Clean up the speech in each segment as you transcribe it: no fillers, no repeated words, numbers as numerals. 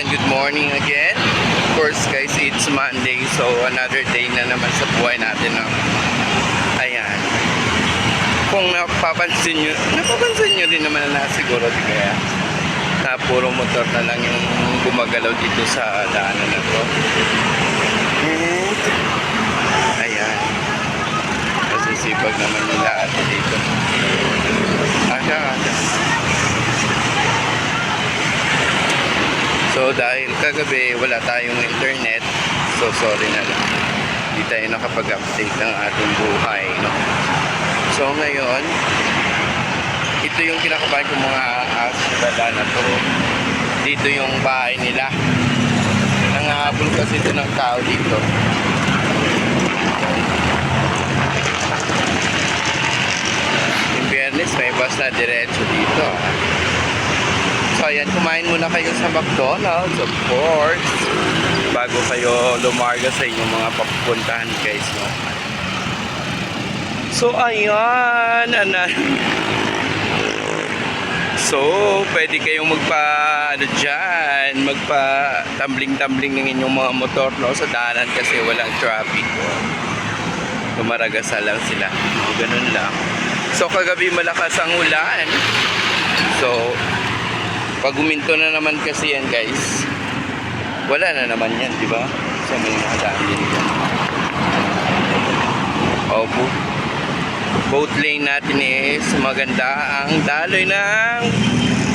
good morning again. Of course guys, it's Monday, so another day na naman sa buhay natin, no? Ayan. Kung napapansin nyo din naman na siguro, di kaya na puro motor na lang yung gumagalaw dito sa daanan na to. Ayan. Masisipag naman nila ate dito. Aga. So dahil kagabi wala tayong internet, so sorry na lang. Hindi tayo nakapag-update ng ating buhay, no? So ngayon, ito yung kinakabahan ko mga asibala na to. Dito yung bahay nila. Nangahabol kasi ito ng tao dito. In fairness, may bus na diretso dito. So ayan, kumain muna kayo sa McDonald's, of course, bago kayo lumarga sa inyong mga papupuntahan guys, no? So ayan, so pwede kayong magpa-tumbling-tumbling ng inyong mga motor, no, sa daanan kasi walang traffic. Lumaragasa lang sila, ganun lang. So kagabi malakas ang ulan, so pag uminto na naman kasi yan guys, wala na naman yan, di ba? So may nakadaan din yan. Boat lane natin is maganda ang daloy ng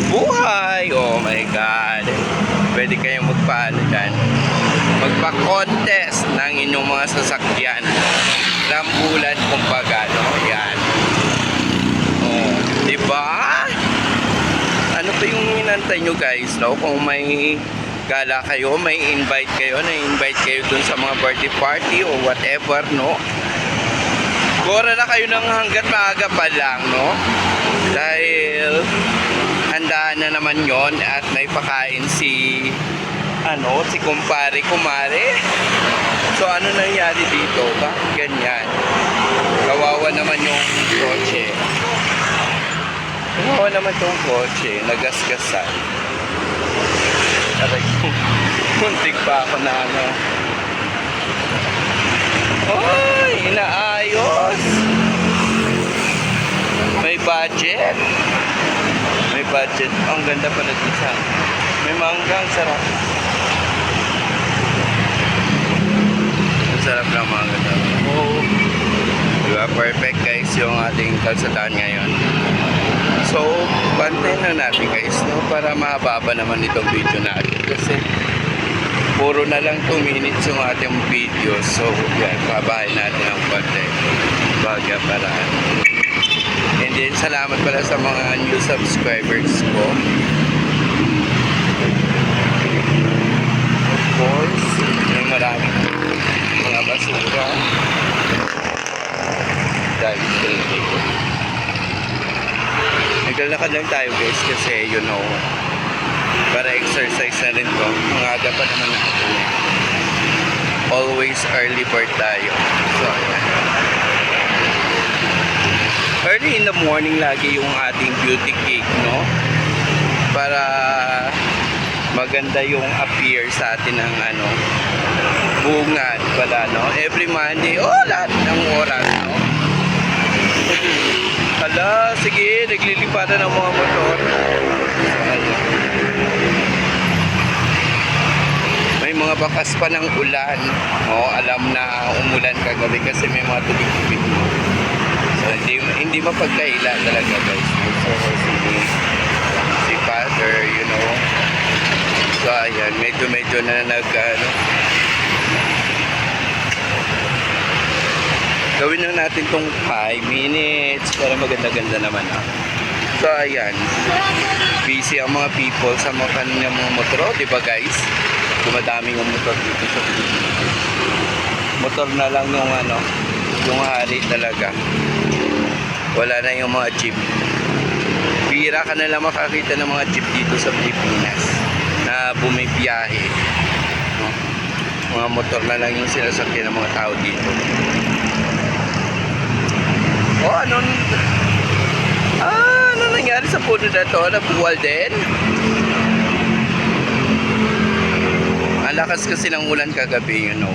buhay. Oh my God. Pwede kayong magpa-contest ng inyong mga sasakyan. Rambulan kumbaga, no? Yan. Oh, di ba? Ano pa yung inantay nyo guys, no? Kung may gala kayo, may invite kayo dun sa mga birthday party o whatever, no? Bora na kayo ng hanggat maaga pa lang, no? Dahil handaan na naman yon at may pakain si kumare. So ano nangyari dito? Bakit ganyan? Kawawa naman yung kotse. Kawawa naman tong kotse, nagasgasan. Aray, muntik pa ako na ano. Hoy, inaayos. May budget. Ang ganda pala dito. May manggang, sarap. Ang sarap ng mangga. Oh. Diba? Perfect guys yung ating kalsadaan ngayon. So, bantayin na natin guys, no? Para mababa naman itong video natin. Kasi puro na lang 2 minutes yung ating video. So, yan, babahin natin ang konti. Baga paraan. And then, salamat pala sa mga new subscribers ko. Of course, may maraming mga basura. Dahil dito. Naglalakad lang tayo guys kasi you know, para exercise na rin ko. Ang aga pa naman ako. Always early bird tayo. So, ayan. Early in the morning lagi yung ating beauty cake, no? Para maganda yung appear sa atin ng bungad pala, no? Every Monday, lahat ng oras, no? Hala, sige, naglilipatan ng mga motor. May mga bakas pa ng ulan. Alam na umulan kagabi kasi may mga tubig-tubig. So, hindi mapagkaila talaga guys. So, si Father, you know. So, ayan, medyo na gawin na natin tong 5 minutes para maganda-ganda naman. So, ayan. Busy ang mga people sa mga kanilang mga motor. Di ba guys? Dumadami yung motor dito sa Pilipinas. Motor na lang yung hari talaga. Wala na yung mga jeep. Bira ka na lang makakita ng mga jeep dito sa Pilipinas na bumibiyahe. Mga motor na lang yung sinasakyan ng mga tao dito. Ano nangyari sa puno na to? Nabuwal din? Malakas kasi ng ulan kagabi, you know.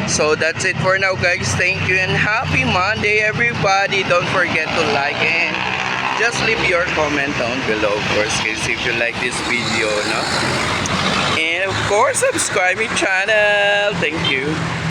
So that's it for now, guys. Thank you and happy Monday, everybody. Don't forget to like and just leave your comment down below, of course, guys, if you like this video, no? And of course, subscribe my channel. Thank you.